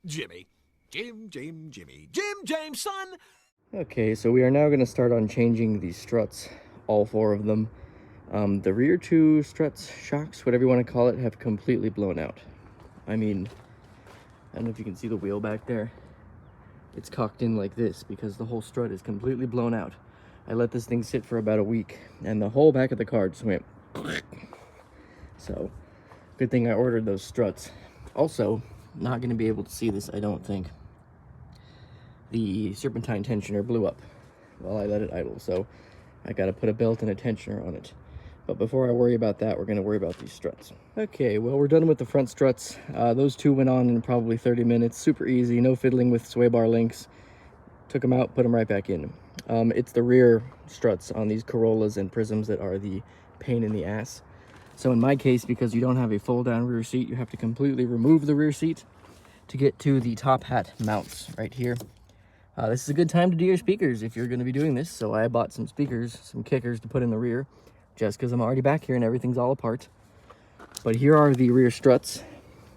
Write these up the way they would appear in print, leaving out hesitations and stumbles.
Jimmy. Jimmy. James, son! Okay, so we are now going to start on changing the struts, all four of them. The rear two struts, shocks, whatever you want to call it, have completely blown out. I mean, I don't know if you can see the wheel back there. It's cocked in like this because the whole strut is completely blown out. I let this thing sit for about a week, and the whole back of the car just went. So, good thing I ordered those struts. Also, not going to be able to see this, I don't think. The serpentine tensioner blew up while I let it idle, so I got to put a belt and a tensioner on it. But before I worry about that, we're going to worry about these struts. Okay, well, we're done with the front struts. Those two went on in probably 30 minutes. Super easy, no fiddling with sway bar links. Took them out, put them right back in. It's the rear struts on these Corollas and Prizms that are the pain in the ass. So in my case, because you don't have a fold-down rear seat, you have to completely remove the rear seat to get to the top hat mounts right here. This is a good time to do your speakers if you're going to be doing this. So I bought some speakers, some kickers to put in the rear, just because I'm already back here and everything's all apart. But here are the rear struts,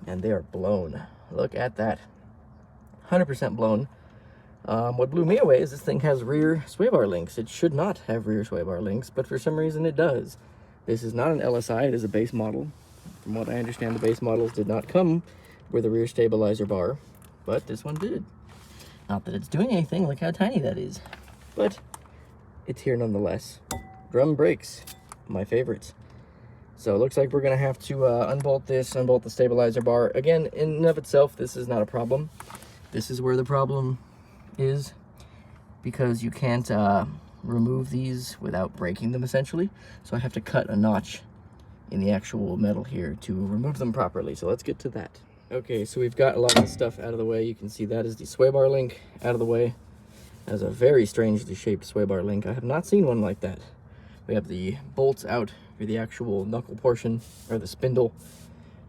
and they are blown. Look at that. 100% blown. What blew me away is this thing has rear sway bar links. It should not have rear sway bar links, but for some reason it does. This is not an LSI, it is a base model. From what I understand, the base models did not come with a rear stabilizer bar, but this one did. Not that it's doing anything, look how tiny that is. But it's here nonetheless. Drum brakes, my favorites. So it looks like we're gonna have to unbolt this, unbolt the stabilizer bar. Again, in and of itself, this is not a problem. This is where the problem is, because you can't remove these without breaking them, essentially. So I have to cut a notch in the actual metal here to remove them properly. So let's get to that. Okay, so we've got a lot of the stuff out of the way. You can see that is the sway bar link out of the way. That is a very strangely shaped sway bar link. I have not seen one like that. We have the bolts out for the actual knuckle portion, or the spindle.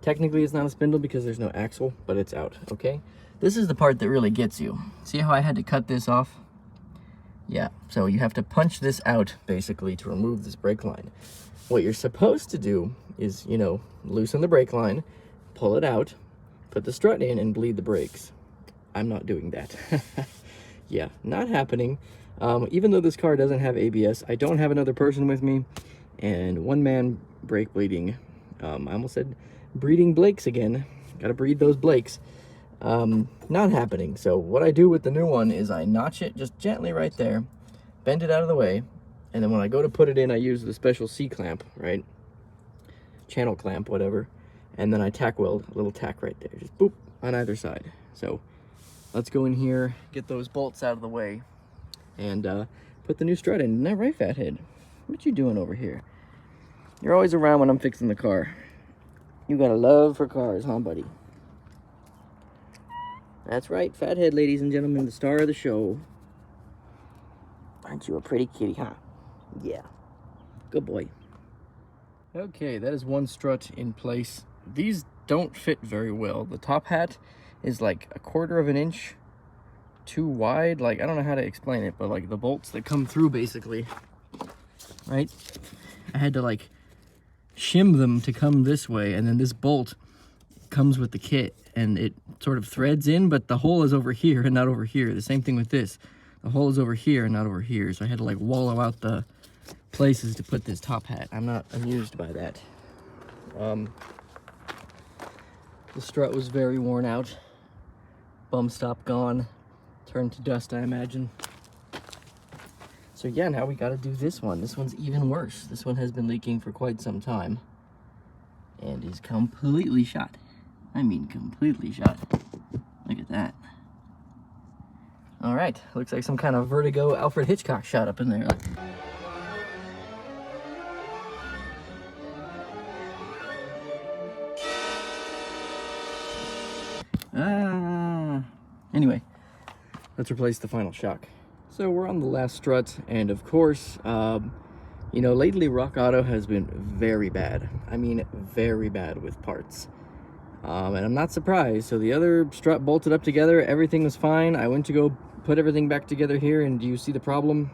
Technically it's not a spindle because there's no axle, but it's out, okay? This is the part that really gets you. See how I had to cut this off? Yeah, so you have to punch this out, basically, to remove this brake line. What you're supposed to do is, you know, loosen the brake line, pull it out, put the strut in, and bleed the brakes. I'm not doing that. Yeah, not happening. Even though this car doesn't have ABS, I don't have another person with me, and one-man brake bleeding. I almost said breeding Blakes again. Gotta breed those Blakes. Not happening. So what I do with the new one is I notch it just gently right there, bend it out of the way, and then when I go to put it in, I use the special C-clamp, right? Channel clamp, whatever. And then I tack weld, a little tack right there, just boop, on either side. So let's go in here, get those bolts out of the way, and put the new strut in. Isn't that right, fathead? What you doing over here? You're always around when I'm fixing the car. You got a love for cars, huh, buddy? That's right, fathead, ladies and gentlemen, the star of the show. Aren't you a pretty kitty, huh? Yeah. Good boy. Okay, that is one strut in place. These don't fit very well. The top hat is like 1/4 of an inch too wide. Like, I don't know how to explain it, but like the bolts that come through, basically, right? I had to like shim them to come this way, and then this bolt comes with the kit, and it sort of threads in, but the hole is over here and not over here. The same thing with this. The hole is over here and not over here, so I had to like wallow out the places to put this top hat. I'm not amused by that. The strut was very worn out. Bum stop gone. Turned to dust, I imagine. So yeah, now we gotta do this one. This one's even worse. This one has been leaking for quite some time and is completely shot. I mean, completely shot. Look at that. All right, looks like some kind of Vertigo Alfred Hitchcock shot up in there. Anyway, let's replace the final shock. So we're on the last strut, and of course, you know, lately Rock Auto has been very bad. I mean, very bad with parts. And I'm not surprised. So the other strut bolted up together, everything was fine. I went to go put everything back together here, and do you see the problem?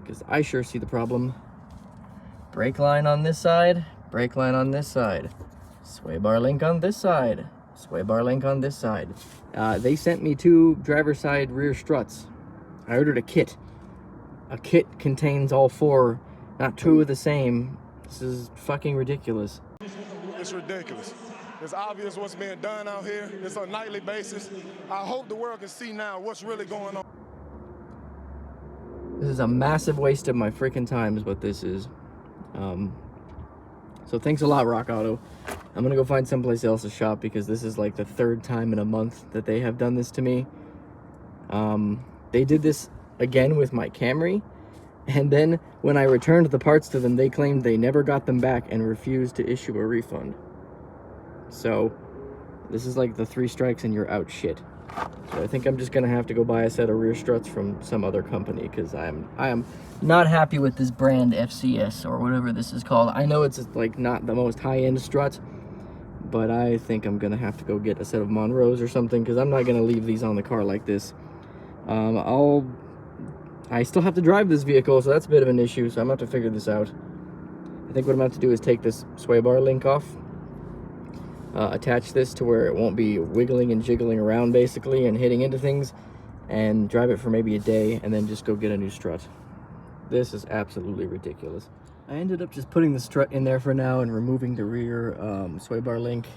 Because I sure see the problem. Brake line on this side, brake line on this side, sway bar link on this side, Sway bar link on this side. They sent me 2 driver's side rear struts. I ordered a kit. A kit contains all 4, not 2 of the same. This is fucking ridiculous. It's ridiculous. It's obvious what's being done out here. It's on a nightly basis. I hope the world can see now what's really going on. This is a massive waste of my freaking time is what this is. So thanks a lot, Rock Auto. I'm gonna go find someplace else to shop because this is like the 3rd time in a month that they have done this to me. They did this again with my Camry, and then when I returned the parts to them, they claimed they never got them back and refused to issue a refund. So this is like the 3 strikes and you're out shit. So I think I'm just gonna have to go buy a set of rear struts from some other company because I am not happy with this brand FCS or whatever this is called. I know it's like not the most high-end strut, but I think I'm gonna have to go get a set of Monroes or something because I'm not gonna leave these on the car like this. I still have to drive this vehicle, so that's a bit of an issue, so I'm gonna have to figure this out. I think what I'm gonna have to do is take this sway bar link off, attach this to where it won't be wiggling and jiggling around basically and hitting into things, and drive it for maybe a day and then just go get a new strut. This is absolutely ridiculous. I ended up just putting the strut in there for now and removing the rear sway bar link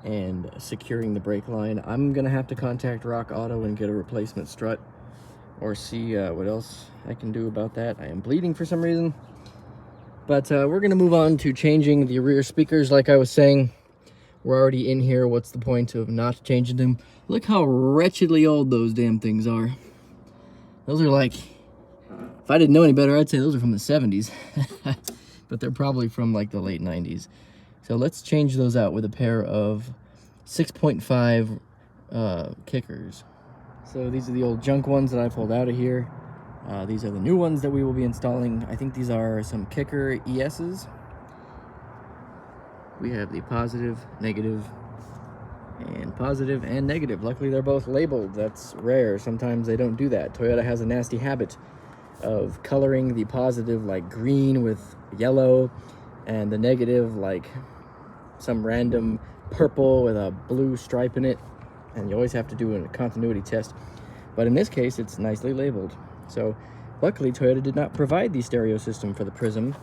and securing the brake line. I'm gonna have to contact Rock Auto and get a replacement strut or see what else I can do about that. I am bleeding for some reason. But we're gonna move on to changing the rear speakers. Like I was saying, we're already in here. What's the point of not changing them? Look how wretchedly old those damn things are. Those are like, if I didn't know any better, I'd say those are from the 70s. But they're probably from like the late 90s. So let's change those out with a pair of 6.5 kickers. So these are the old junk ones that I pulled out of here. These are the new ones that we will be installing. I think these are some kicker ESs. We have the positive, negative, and negative. Luckily, they're both labeled. That's rare. Sometimes they don't do that. Toyota has a nasty habit of coloring the positive like green with yellow, and the negative like some random purple with a blue stripe in it. And you always have to do a continuity test. But in this case, it's nicely labeled. So luckily, Toyota did not provide the stereo system for the Prizm.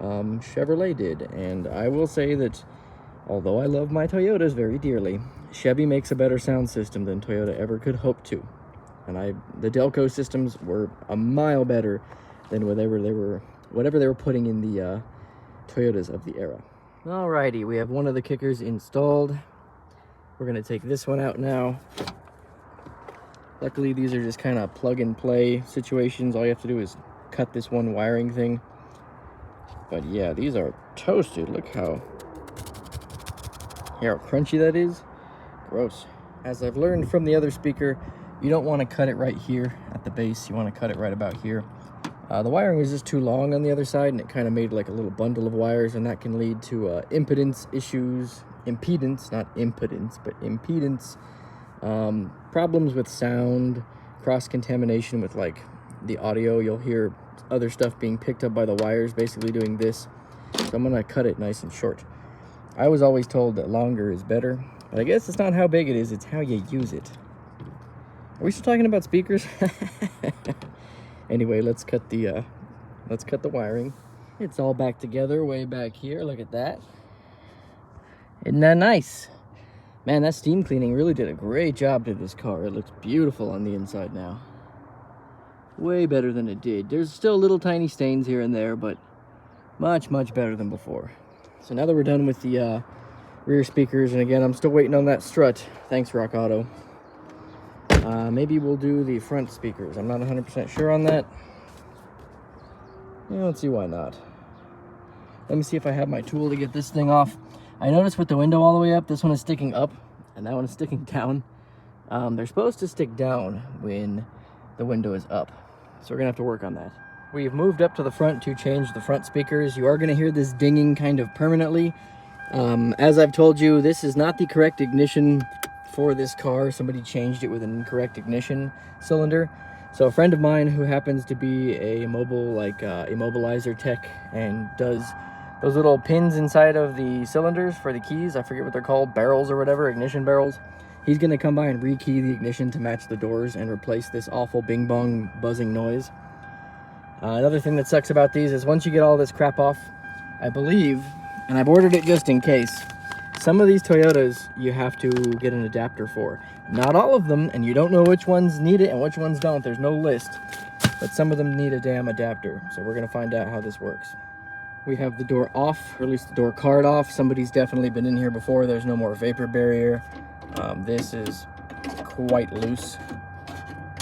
Chevrolet did. And I will say that although I love my Toyotas very dearly, Chevy makes a better sound system than Toyota ever could hope to. And the Delco systems were a mile better than whatever they were putting in the Toyotas of the era. Alrighty, we have one of the kickers installed. We're gonna take this one out now. Luckily, these are just kind of plug and play situations. All you have to do is cut this one wiring thing. But yeah, these are toasted. Look how crunchy that is. Gross. As I've learned from the other speaker, you don't want to cut it right here at the base. You want to cut it right about here. The wiring was just too long on the other side, and it kind of made like a little bundle of wires, and that can lead to impedance issues. Impedance, not impedance, but impedance. Problems with sound, cross-contamination with like the audio. You'll hear other stuff being picked up by the wires, basically doing this. So I'm gonna cut it nice and short. I was always told that longer is better, but I guess it's not how big it is, it's how you use it. Are we still talking about speakers? Anyway, let's cut the wiring. It's all back together way back here. Look at that. Isn't that nice? Man, that steam cleaning really did a great job to this car. It looks beautiful on the inside now. Way better than it did. There's still little tiny stains here and there, but much, much better than before. So now that we're done with the rear speakers, and again, I'm still waiting on that strut. Thanks, Rock Auto. Maybe we'll do the front speakers. I'm not 100% sure on that. Yeah, let's see why not. Let me see if I have my tool to get this thing off. I noticed with the window all the way up, this one is sticking up, and that one is sticking down. They're supposed to stick down when the window is up, so we're gonna have to work on that. We've moved up to the front to change the front speakers. You are gonna hear this dinging kind of permanently. As I've told you, this is not the correct ignition for this car. Somebody changed it with an incorrect ignition cylinder. So a friend of mine who happens to be a mobile, like immobilizer tech and does those little pins inside of the cylinders for the keys. I forget what they're called, barrels or whatever, ignition barrels. He's going to come by and rekey the ignition to match the doors and replace this awful bing bong buzzing noise. Another thing that sucks about these is once you get all this crap off, I believe, and I've ordered it just in case, some of these Toyotas you have to get an adapter for. Not all of them, and you don't know which ones need it and which ones don't. There's no list, but some of them need a damn adapter. So we're going to find out how this works. We have the door off, or at least the door card off. Somebody's definitely been in here before. There's no more vapor barrier. This is quite loose.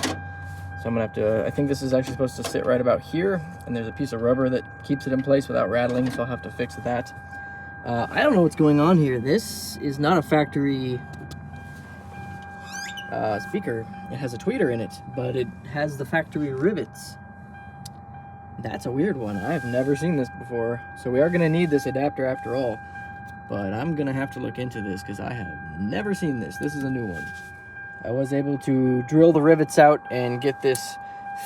So I'm gonna have to, I think this is actually supposed to sit right about here, and there's a piece of rubber that keeps it in place without rattling, so I'll have to fix that. I don't know what's going on here. This is not a factory speaker. It has a tweeter in it, but it has the factory rivets. That's a weird one. I've never seen this before. So we are gonna need this adapter after all, but I'm gonna have to look into this because I have never seen this. This is a new one. I was able to drill the rivets out and get this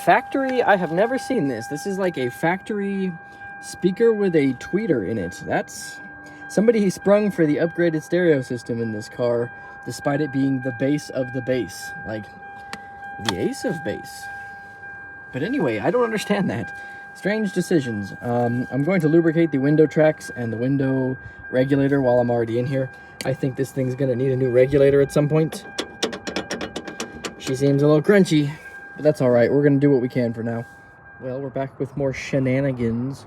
factory. I have never seen this. This is like a factory speaker with a tweeter in it. That's somebody sprung for the upgraded stereo system in this car, despite it being the base of the base, like the ace of bass. But anyway, I don't understand that. Strange decisions. I'm going to lubricate the window tracks and the window regulator while I'm already in here. I think this thing's gonna need a new regulator at some point. She seems a little crunchy, but that's all right. We're gonna do what we can for now. Well, we're back with more shenanigans.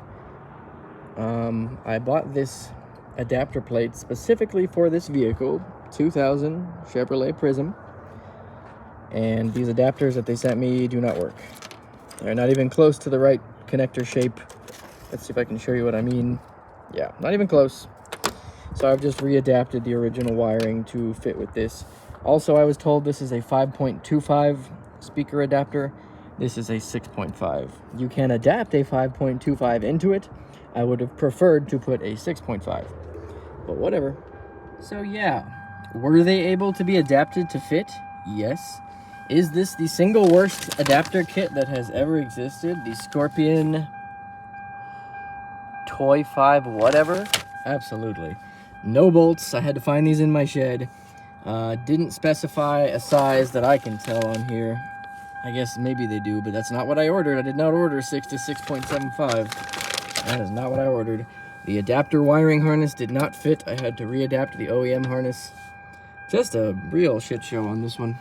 I bought this adapter plate specifically for this vehicle, 2000 Chevrolet Prizm, and these adapters that they sent me do not work. They're not even close to the right connector shape. Let's see if I can show you what I mean. Yeah, not even close. So I've just readapted the original wiring to fit with this. Also, I was told this is a 5.25 speaker adapter. This is a 6.5. You can adapt a 5.25 into it. I would have preferred to put a 6.5, but whatever. So yeah, were they able to be adapted to fit? Yes. Is this the single worst adapter kit that has ever existed? The Scorpion Toy 5 whatever? Absolutely. No bolts. I had to find these in my shed. Didn't specify a size that I can tell on here. I guess maybe they do, but that's not what I ordered. I did not order 6 to 6.75. That is not what I ordered. The adapter wiring harness did not fit. I had to readapt the OEM harness. Just a real shit show on this one.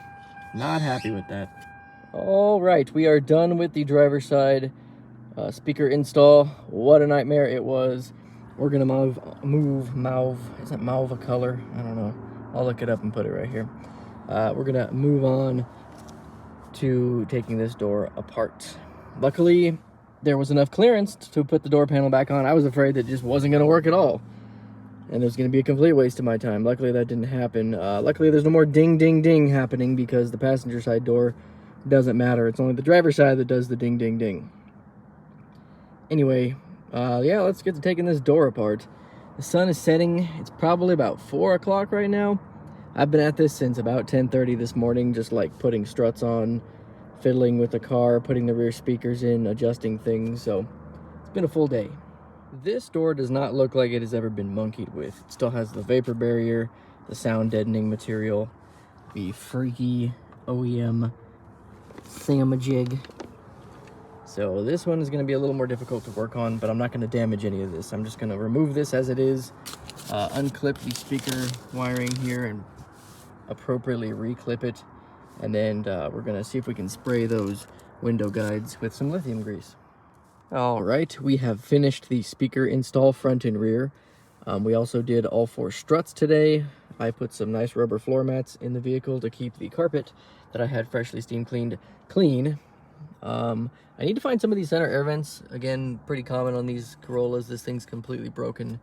Not happy with that. All right, we are done with the driver's side speaker install. What a nightmare it was. We're gonna move, is that mauve a color? I don't know. I'll look it up and put it right here. We're gonna move on to taking this door apart. Luckily, there was enough clearance to put the door panel back on. I was afraid that it just wasn't gonna work at all, and it was gonna be a complete waste of my time. Luckily, that didn't happen. Luckily, there's no more ding, ding, ding happening because the passenger side door doesn't matter. It's only the driver's side that does the ding, ding, ding. Anyway, yeah, let's get to taking this door apart. The sun is setting. It's probably about 4 o'clock right now. I've been at this since about 10:30 this morning, just like putting struts on, fiddling with the car, putting the rear speakers in, adjusting things. So it's been a full day. This door does not look like it has ever been monkeyed with. It still has the vapor barrier, the sound deadening material, the freaky OEM thingamajig. So this one is going to be a little more difficult to work on, but I'm not going to damage any of this. I'm just going to remove this as it is, unclip the speaker wiring here and appropriately reclip it, and then we're going to see if we can spray those window guides with some lithium grease. All right, we have finished the speaker install front and rear. We also did all 4 struts today. I put some nice rubber floor mats in the vehicle to keep the carpet that I had freshly steam cleaned clean. I need to find some of these center air vents. Again, pretty common on these Corollas. This thing's completely broken.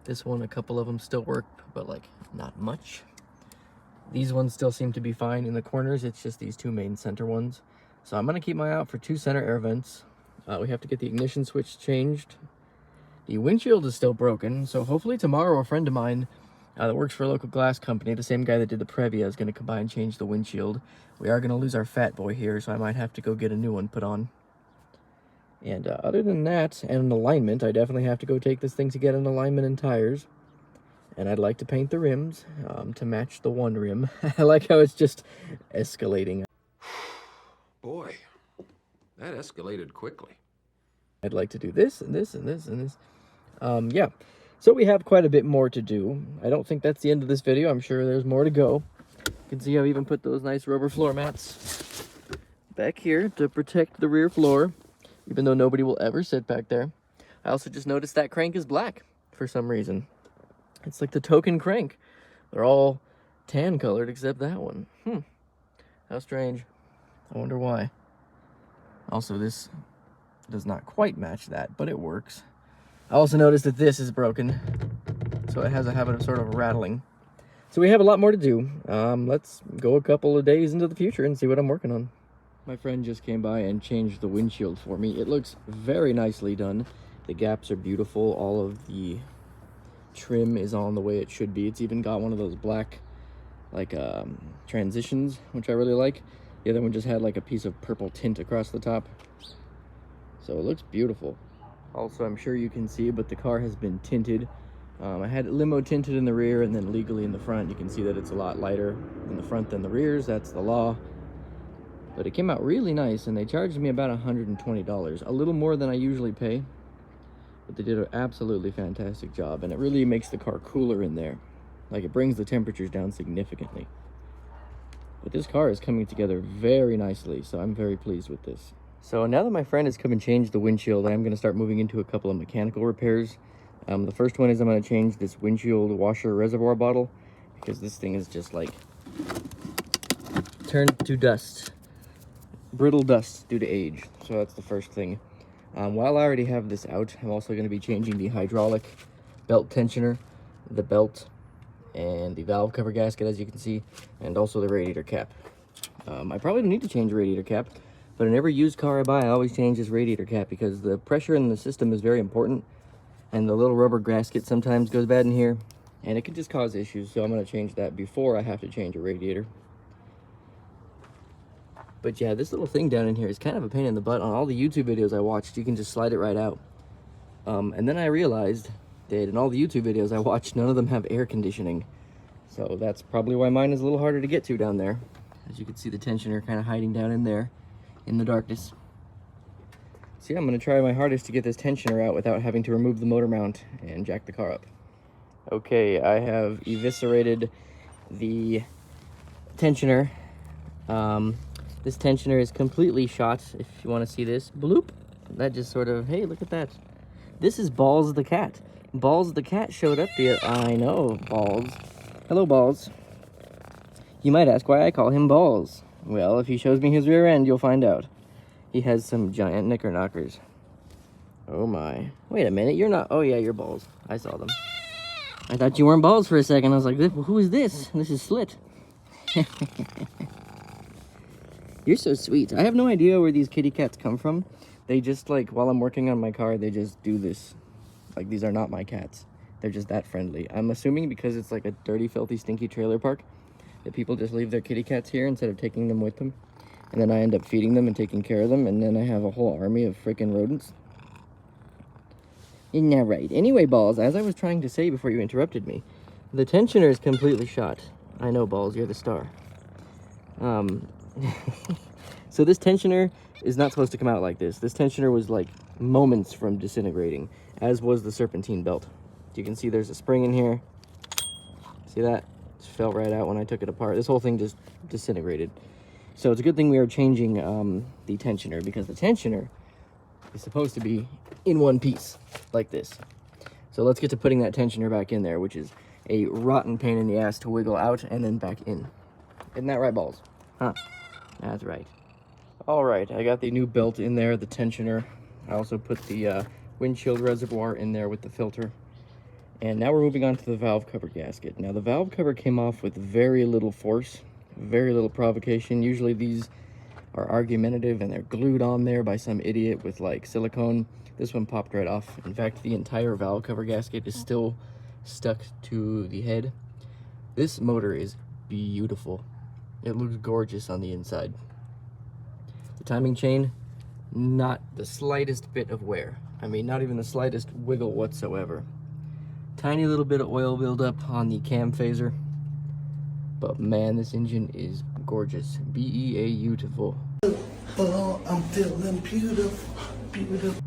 This one, a couple of them still work, but like not much. These ones still seem to be fine in the corners. It's just these 2 main center ones. So I'm gonna keep my eye out for 2 center air vents. We have to get the ignition switch changed. The windshield is still broken, so hopefully tomorrow a friend of mine that works for a local glass company, the same guy that did the Previa, is going to come by and change the windshield. We are going to lose our fat boy here, so I might have to go get a new one put on. And other than that, and an alignment, I definitely have to go take this thing to get an alignment and tires. And I'd like to paint the rims to match the one rim. I like how it's just escalating. Boy, that escalated quickly. I'd like to do this and this and this and this. Yeah, so we have quite a bit more to do. I don't think that's the end of this video. I'm sure there's more to go. You can see I've even put those nice rubber floor mats back here to protect the rear floor, even though nobody will ever sit back there. I also just noticed that crank is black for some reason. It's like the token crank. They're all tan colored except that one. How strange. I wonder why. Also, this does not quite match that, but it works. I also noticed that this is broken, so it has a habit of sort of rattling. So we have a lot more to do. Let's go a couple of days into the future and see what I'm working on. My friend just came by and changed the windshield for me. It looks very nicely done. The gaps are beautiful. All of the trim is on the way it should be. It's even got one of those black like transitions, which I really like. The other one just had like a piece of purple tint across the top, so it looks beautiful. Also, I'm sure you can see, but the car has been tinted. I had it limo tinted in the rear and then legally in the front. You can see that it's a lot lighter in the front than the rears. That's the law. But it came out really nice, and they charged me about $120, a little more than I usually pay. But they did an absolutely fantastic job, and it really makes the car cooler in there. Like, it brings the temperatures down significantly. But this car is coming together very nicely, so I'm very pleased with this. So now that my friend has come and changed the windshield, I'm going to start moving into a couple of mechanical repairs. The first one is I'm going to change this windshield washer reservoir bottle, because this thing is just like turned to dust. Brittle dust due to age. So that's the first thing. While I already have this out, I'm also going to be changing the hydraulic belt tensioner, the belt, and the valve cover gasket, as you can see, and also the radiator cap. I probably don't need to change the radiator cap, but in every used car I buy, I always change this radiator cap because the pressure in the system is very important, and the little rubber gasket sometimes goes bad in here, and it could just cause issues, so I'm going to change that before I have to change a radiator. But yeah, this little thing down in here is kind of a pain in the butt. On all the YouTube videos I watched, you can just slide it right out. And then I realized that in all the YouTube videos I watched, none of them have air conditioning. So that's probably why mine is a little harder to get to down there. As you can see, the tensioner kind of hiding down in there in the darkness. So yeah, I'm going to try my hardest to get this tensioner out without having to remove the motor mount and jack the car up. Okay, I have eviscerated the tensioner. This tensioner is completely shot, if you want to see this. Bloop! That just sort of, hey, look at that. This is Balls the cat. Balls the cat showed up the, I know, Balls. Hello, Balls. You might ask why I call him Balls. Well, if he shows me his rear end, you'll find out. He has some giant knickerknockers. Oh my. Wait a minute, you're not, oh yeah, you're Balls. I saw them. I thought you weren't Balls for a second. I was like, who is this? This is Slit. You're so sweet. I have no idea where these kitty cats come from. They just, like, while I'm working on my car, they just do this. Like, these are not my cats. They're just that friendly. I'm assuming because it's like a dirty, filthy, stinky trailer park that people just leave their kitty cats here instead of taking them with them. And then I end up feeding them and taking care of them, and then I have a whole army of freaking rodents. Isn't that right? Anyway, Balls, as I was trying to say before you interrupted me, the tensioner is completely shot. I know, Balls, you're the star. So this tensioner is not supposed to come out like this. This tensioner was like moments from disintegrating, as was the serpentine belt. You can see there's a spring in here. See that? Just fell right out when I took it apart. This whole thing just disintegrated. So it's a good thing we are changing the tensioner, because the tensioner is supposed to be in one piece, like this. So let's get to putting that tensioner back in there, which is a rotten pain in the ass to wiggle out and then back in. Isn't that right, Balls? Huh? That's right. All right, I got the new belt in there, the tensioner. I also put the windshield reservoir in there with the filter. And now we're moving on to the valve cover gasket. Now, the valve cover came off with very little force, very little provocation. Usually these are argumentative and they're glued on there by some idiot with like silicone. This one popped right off. In fact, the entire valve cover gasket is still stuck to the head. This motor is beautiful. It looks gorgeous on the inside. The timing chain, Not the slightest bit of wear. I mean, not even the slightest wiggle whatsoever. Tiny little bit of oil buildup on the cam phaser. But man, this engine is gorgeous. beautiful. Oh, I'm feeling beautiful, beautiful.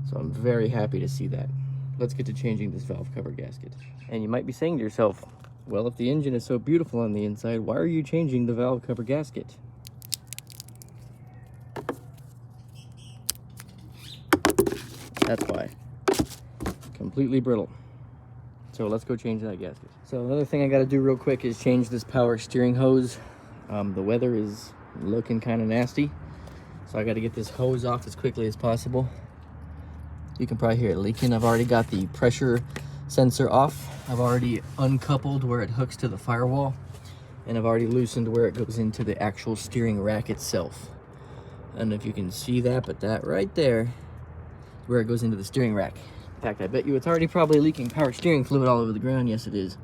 So I'm very happy to see that. Let's get to changing this valve cover gasket. And you might be saying to yourself, well, if the engine is so beautiful on the inside, why are you changing the valve cover gasket? That's why. Completely brittle. So let's go change that gasket. So another thing I gotta do real quick is change this power steering hose. The weather is looking kind of nasty, so I gotta get this hose off as quickly as possible. You can probably hear it leaking. I've already got the pressure sensor off. I've already uncoupled where it hooks to the firewall, and I've already loosened where it goes into the actual steering rack itself. I don't know if you can see that, but that right there is where it goes into the steering rack. In fact, I bet you it's already probably leaking power steering fluid all over the ground. Yes, it is.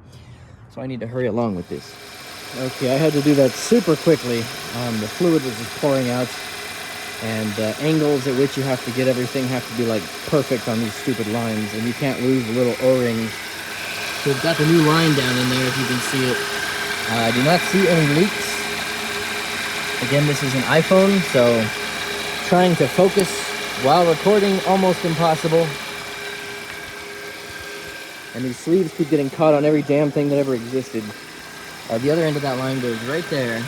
So I need to hurry along with this. Okay, I had to do that super quickly. The fluid was just pouring out, and the angles at which you have to get everything have to be like perfect on these stupid lines, and you can't lose the little O-rings. So we've got the new line down in there, if you can see it. I do not see any leaks. Again, this is an iPhone, so trying to focus while recording, almost impossible. And these sleeves keep getting caught on every damn thing that ever existed. The other end of that line goes right there.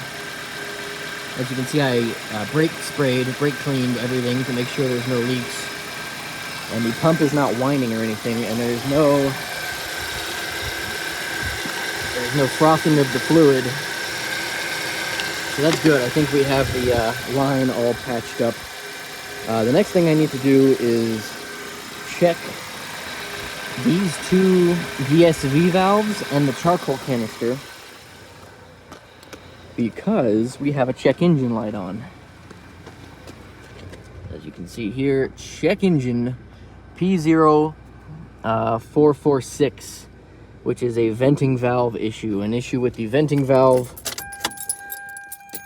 As you can see, I brake cleaned everything to make sure there's no leaks. And the pump is not whining or anything, and there's no frothing of the fluid. So that's good. I think we have the line all patched up. The next thing I need to do is check these two VSV valves and the charcoal canister, because we have a check engine light on. As you can see here, check engine P0446, which is a venting valve issue, an issue with the venting valve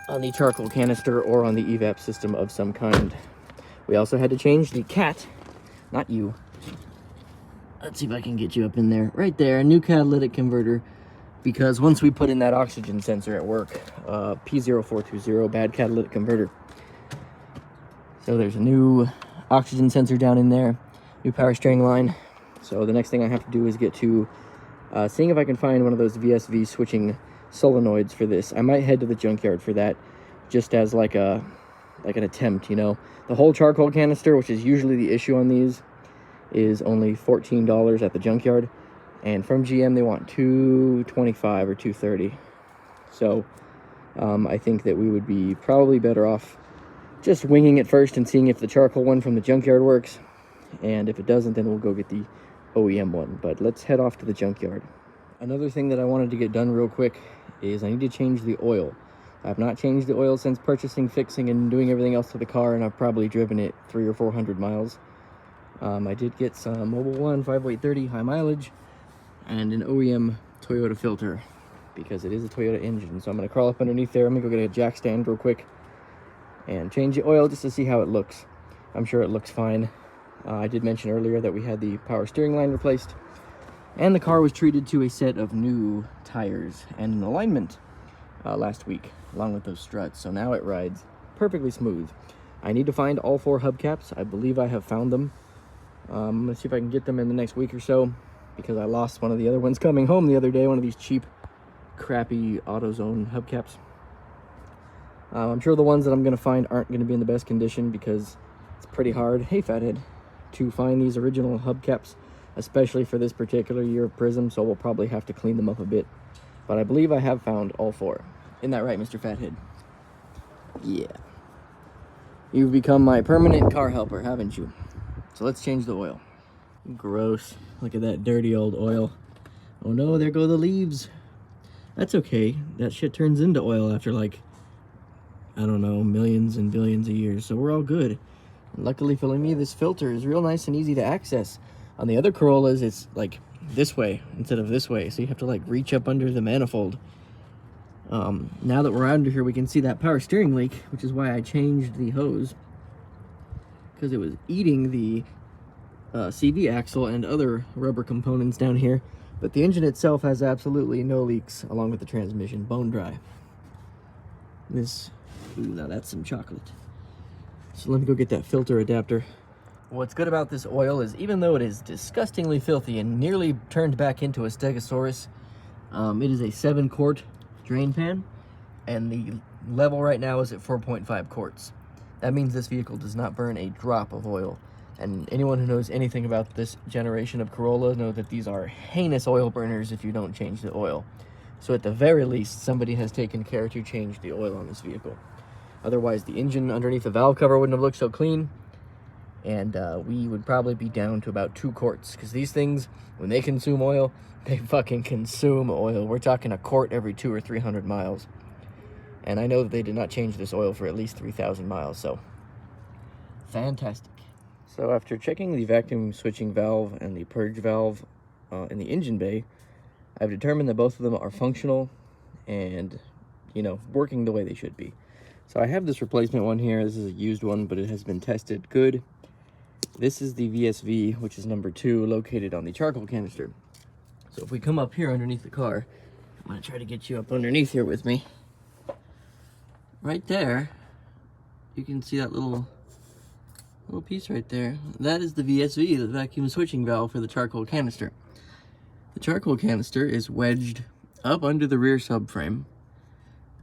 on the charcoal canister or on the evap system of some kind. We also had to change the cat, not you. Let's see if I can get you up in there. Right there, a new catalytic converter, because once we put in that oxygen sensor at work, P0420, bad catalytic converter. So there's a new oxygen sensor down in there, new power steering line. So the next thing I have to do is get to seeing if I can find one of those VSV switching solenoids for this. I might head to the junkyard for that, just as like an attempt, you know. The whole charcoal canister, which is usually the issue on these, is only $14 at the junkyard, and from GM they want $225 or $230. So I think that we would be probably better off just winging it first and seeing if the charcoal one from the junkyard works, and if it doesn't, then we'll go get the OEM one. But let's head off to the junkyard. Another thing that I wanted to get done real quick is I need to change the oil. I've not changed the oil since purchasing, fixing, and doing everything else to the car, and I've probably driven it 300 or 400 miles. I did get some Mobil 1 5-weight 30 high mileage and an OEM Toyota filter, because it is a Toyota engine. So I'm going to crawl up underneath there. I'm going to go get a jack stand real quick and change the oil just to see how it looks. I'm sure it looks fine. I did mention earlier that we had the power steering line replaced, and the car was treated to a set of new tires and an alignment last week, along with those struts. So now it rides perfectly smooth. I need to find all 4 hubcaps. I believe I have found them. I'm gonna see if I can get them in the next week or so, because I lost one of the other ones coming home the other day, one of these cheap, crappy AutoZone hubcaps. I'm sure the ones that I'm gonna find aren't gonna be in the best condition, because it's pretty hard, hey fathead, to find these original hubcaps, especially for this particular year of Prizm, so we'll probably have to clean them up a bit. But I believe I have found all 4. Isn't that right, Mr. Fathead? Yeah. You've become my permanent car helper, haven't you? So let's change the oil. Gross. Look at that dirty old oil. Oh no, there go the leaves. That's okay. That shit turns into oil after, like, I don't know, millions and billions of years. So we're all good. And luckily for me, this filter is real nice and easy to access. On the other Corollas, it's like this way instead of this way. So you have to like reach up under the manifold. Now that we're under here, we can see that power steering leak, which is why I changed the hose. because it was eating the CV axle and other rubber components down here. But the engine itself has absolutely no leaks, along with the transmission, bone dry. This, ooh, now that's some chocolate. So let me go get that filter adapter. What's good about this oil is, even though it is disgustingly filthy and nearly turned back into a Stegosaurus, it is a 7-quart drain pan, and the level right now is at 4.5 quarts. That means this vehicle does not burn a drop of oil. And anyone who knows anything about this generation of Corolla know that these are heinous oil burners if you don't change the oil. So at the very least, somebody has taken care to change the oil on this vehicle. Otherwise, the engine underneath the valve cover wouldn't have looked so clean. And we would probably be down to about 2 quarts. Because these things, when they consume oil, they fucking consume oil. We're talking a quart every 200 or 300 miles. And I know that they did not change this oil for at least 3,000 miles, so fantastic. So after checking the vacuum switching valve and the purge valve in the engine bay, I've determined that both of them are functional and, you know, working the way they should be. So I have this replacement one here. This is a used one, but it has been tested good. This is the VSV, which is number 2, located on the charcoal canister. So if we come up here underneath the car, I'm gonna try to get you up underneath here with me. Right there, you can see that little piece right there. That is the VSV, the vacuum switching valve for the charcoal canister. The charcoal canister is wedged up under the rear subframe,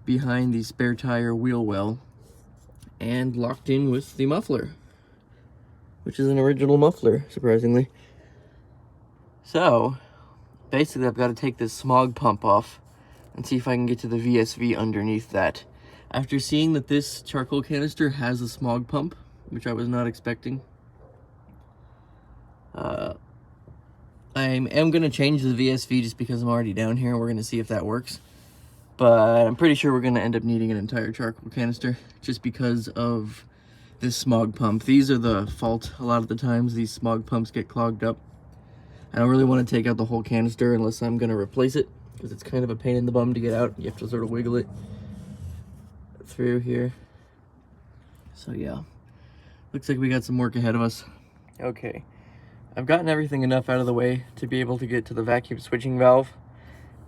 behind the spare tire wheel well, and locked in with the muffler, which is an original muffler, surprisingly. So, basically I've got to take this smog pump off and see if I can get to the VSV underneath that. After seeing that this charcoal canister has a smog pump, which I was not expecting, I am going to change the VSV just because I'm already down here, and we're going to see if that works. But I'm pretty sure we're going to end up needing an entire charcoal canister just because of this smog pump. These are the fault a lot of the times. These smog pumps get clogged up. I don't really want to take out the whole canister unless I'm going to replace it, because it's kind of a pain in the bum to get out. You have to sort of wiggle it through here. So yeah, looks like we got some work ahead of us. Okay, I've gotten everything enough out of the way to be able to get to the vacuum switching valve,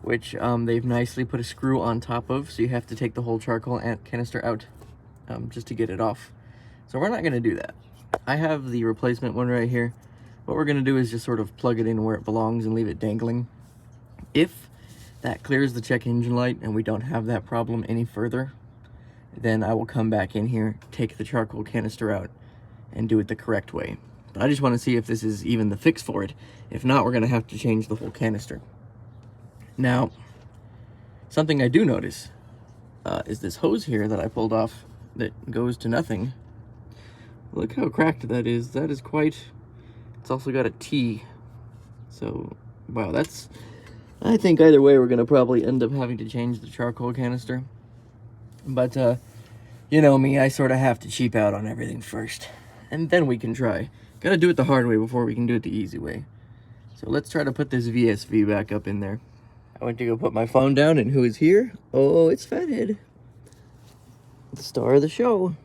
which they've nicely put a screw on top of, so you have to take the whole charcoal canister out just to get it off. So we're not going to do that. I have the replacement one right here. What we're going to do is just sort of plug it in where it belongs and leave it dangling. If that clears the check engine light and we don't have that problem any further, then I will come back in here, take the charcoal canister out, and do it the correct way. But I just want to see if this is even the fix for it. If not, we're going to have to change the whole canister. Now, something I do notice is this hose here that I pulled off that goes to nothing. Look how cracked that is. That is quite... It's also got a T. So, wow, that's... I think either way we're going to probably end up having to change the charcoal canister. But, you know me, I sort of have to cheap out on everything first. And then we can try. Gotta do it the hard way before we can do it the easy way. So let's try to put this VSV back up in there. I went to go put my phone down, and who is here? Oh, it's Fathead. The star of the show.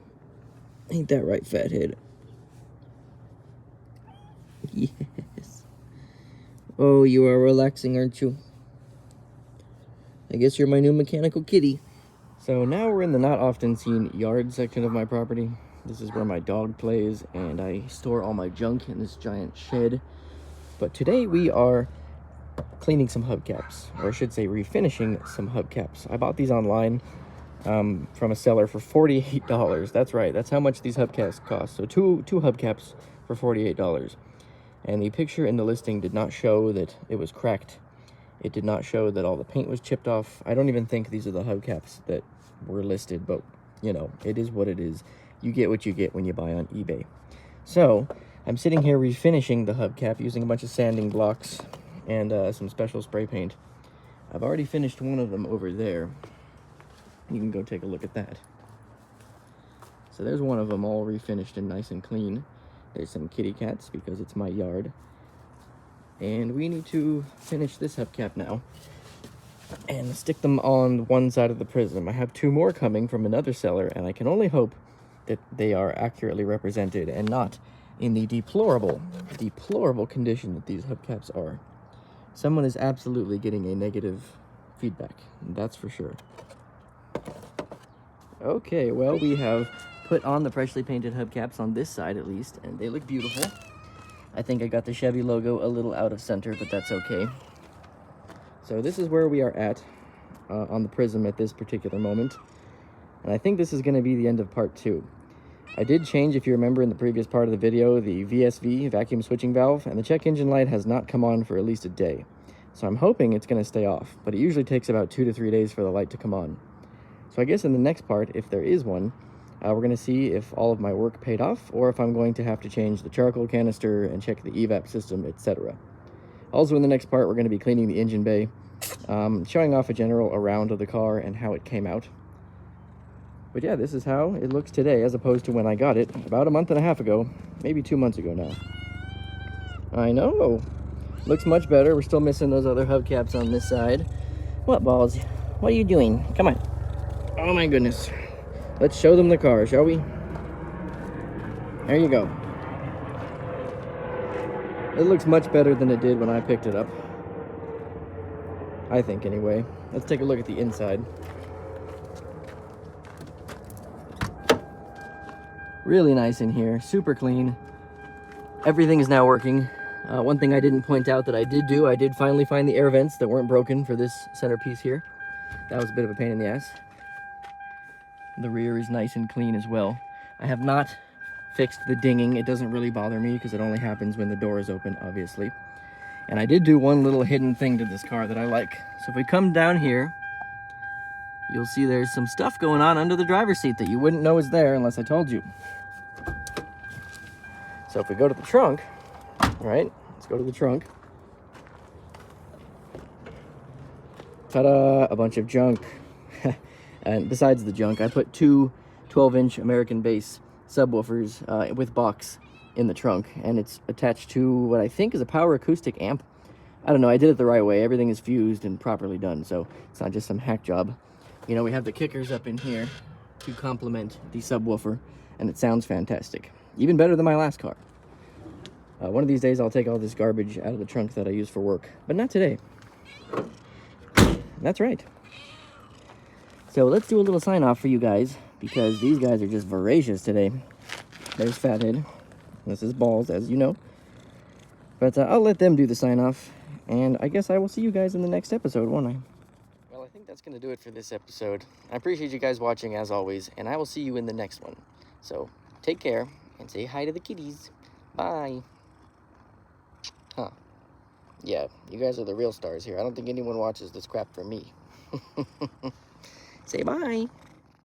Ain't that right, Fathead? Yes. Oh, you are relaxing, aren't you? I guess you're my new mechanical kitty. So now we're in the not often seen yard section of my property. This is where my dog plays, and I store all my junk in this giant shed. But today we are cleaning some hubcaps, or I should say refinishing some hubcaps. I bought these online from a seller for $48. That's right, that's how much these hubcaps cost. So two hubcaps for $48. And the picture in the listing did not show that it was cracked. It did not show that all the paint was chipped off. I don't even think these are the hubcaps that were listed, but you know, it is what it is. You get what you get when you buy on eBay. So I'm sitting here refinishing the hubcap using a bunch of sanding blocks and some special spray paint. I've already finished one of them over there. You can go take a look at that. So there's one of them all refinished and nice and clean. There's some kitty cats because it's my yard. And we need to finish this hubcap now and stick them on one side of the Prizm. I have two more coming from another seller, and I can only hope that they are accurately represented and not in the deplorable condition that these hubcaps are. Someone is absolutely getting a negative feedback, that's for sure. Okay, well, we have put on the freshly painted hubcaps on this side at least, and they look beautiful. I think I got the Chevy logo a little out of center, but that's okay. So this is where we are at on the Prizm at this particular moment. And I think this is going to be the end of part 2. I did change, if you remember in the previous part of the video, the VSV, vacuum switching valve, and the check engine light has not come on for at least a day. So I'm hoping it's going to stay off, but it usually takes about 2 to 3 days for the light to come on. So I guess in the next part, if there is one, we're going to see if all of my work paid off, or if I'm going to have to change the charcoal canister and check the evap system, etc. Also in the next part, we're going to be cleaning the engine bay, showing off a general around of the car and how it came out. But yeah, this is how it looks today, as opposed to when I got it about a month and a half ago, maybe 2 months ago now. I know, looks much better. We're still missing those other hubcaps on this side. What, Balls? What are you doing? Come on. Oh my goodness. Let's show them the car, shall we? There you go. It looks much better than it did when I picked it up. I think, anyway. Let's take a look at the inside. Really nice in here, super clean. Everything is now working. One thing I didn't point out that I did do, I did finally find the air vents that weren't broken for this centerpiece here. That was a bit of a pain in the ass. The rear is nice and clean as well. I have not fixed the dinging. It doesn't really bother me because it only happens when the door is open, obviously. And I did do one little hidden thing to this car that I like. So if we come down here, you'll see there's some stuff going on under the driver's seat that you wouldn't know is there unless I told you. So if we go to the trunk, right? Let's go to the trunk. Ta-da! A bunch of junk. And besides the junk, I put 2 12-inch American bass subwoofers with box in the trunk, and it's attached to what I think is a power acoustic amp. I don't know, I did it the right way. Everything is fused and properly done, so it's not just some hack job. You know, we have the kickers up in here to complement the subwoofer, and it sounds fantastic. Even better than my last car. One of these days I'll take all this garbage out of the trunk that I use for work, but not today. That's right. So let's do a little sign off for you guys, because these guys are just voracious today. There's Fathead. This is Balls, as you know. But I'll let them do the sign off, and I guess I will see you guys in the next episode, won't I? Well, I think that's going to do it for this episode. I appreciate you guys watching, as always, and I will see you in the next one. So, take care, and say hi to the kitties. Bye. Huh. Yeah, you guys are the real stars here. I don't think anyone watches this crap for me. Say bye.